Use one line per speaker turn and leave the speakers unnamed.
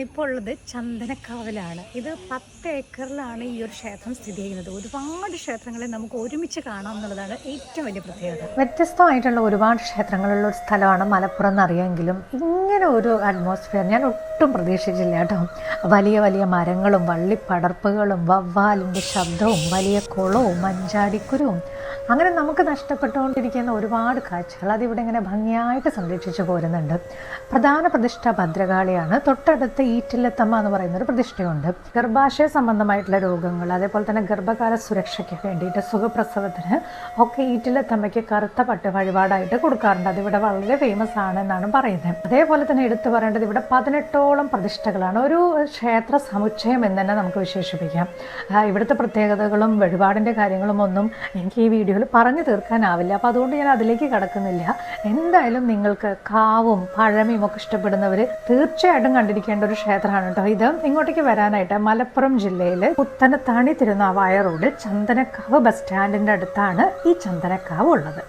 ഞാനിപ്പോൾ ഉള്ളത് ചന്ദനക്കാവിലാണ്. ഇത് 10 ഏക്കറിലാണ് ഈ ഒരു ക്ഷേത്രം സ്ഥിതി ചെയ്യുന്നത്. ഒരുപാട് ക്ഷേത്രങ്ങളെ നമുക്ക് ഒരുമിച്ച് കാണാം എന്നുള്ളതാണ് ഏറ്റവും വലിയ പ്രത്യേകത. വ്യത്യസ്തമായിട്ടുള്ള ഒരുപാട് ക്ഷേത്രങ്ങളുള്ള ഒരു സ്ഥലമാണ് മലപ്പുറം എന്നറിയാമെങ്കിലും ഇങ്ങനെ ഒരു അറ്റ്മോസ്ഫിയർ ഞാൻ ഒട്ടും പ്രതീക്ഷിച്ചില്ല കേട്ടോ. വലിയ വലിയ മരങ്ങളും വള്ളിപ്പടർപ്പുകളും വവ്വാലിൻ്റെ ശബ്ദവും വലിയ കുളവും മഞ്ചാടിക്കുരുവും അങ്ങനെ നമുക്ക് നഷ്ടപ്പെട്ടുകൊണ്ടിരിക്കുന്ന ഒരുപാട് കാഴ്ചകൾ അതിവിടെ ഇങ്ങനെ ഭംഗിയായിട്ട് സംരക്ഷിച്ചു പോരുന്നുണ്ട്. പ്രധാന പ്രതിഷ്ഠ ഭദ്രകാളിയാണ്. തൊട്ടടുത്ത് ഈറ്റില്ലത്തമ്മ എന്ന് പറയുന്നൊരു പ്രതിഷ്ഠയുണ്ട്. ഗർഭാശയ സംബന്ധമായിട്ടുള്ള രോഗങ്ങൾ, അതേപോലെ തന്നെ ഗർഭകാല സുരക്ഷയ്ക്ക് വേണ്ടിയിട്ട് സുഖപ്രസവത്തിന് ഒക്കെ ഈറ്റില്ലത്തമ്മയ്ക്ക് കറുത്ത പട്ട് വഴിപാടായിട്ട് കൊടുക്കാറുണ്ട്. അതിവിടെ വളരെ ഫേമസ് ആണ് എന്നാണ് പറയുന്നത്. അതേപോലെ തന്നെ എടുത്തു പറയേണ്ടത് ഇവിടെ 18ഓളം പ്രതിഷ്ഠകളാണ്. ഒരു ക്ഷേത്ര സമുച്ചയം എന്ന് തന്നെ നമുക്ക് വിശേഷിപ്പിക്കാം. ഇവിടുത്തെ പ്രത്യേകതകളും വഴിപാടിൻ്റെ കാര്യങ്ങളും ഒന്നും എനിക്ക് ഈ വീഡിയോയിൽ പറഞ്ഞു തീർക്കാനാവില്ല. അപ്പോൾ അതുകൊണ്ട് ഞാൻ അതിലേക്ക് കടക്കുന്നില്ല. എന്തായാലും നിങ്ങൾക്ക് കാവും പഴമയും ഒക്കെ ഇഷ്ടപ്പെടുന്നവർ തീർച്ചയായിട്ടും കണ്ടിരിക്കേണ്ട ഒരു ക്ഷേത്രമാണ് കേട്ടോ ഇത്. ഇങ്ങോട്ടേക്ക് വരാനായിട്ട് മലപ്പുറം ജില്ലയിൽ പുത്തനത്താണി തിരുനാവായ റോഡിൽ ചന്ദനക്കാവ് ബസ് സ്റ്റാൻഡിൻ്റെ അടുത്താണ് ഈ ചന്ദനക്കാവ് ഉള്ളത്.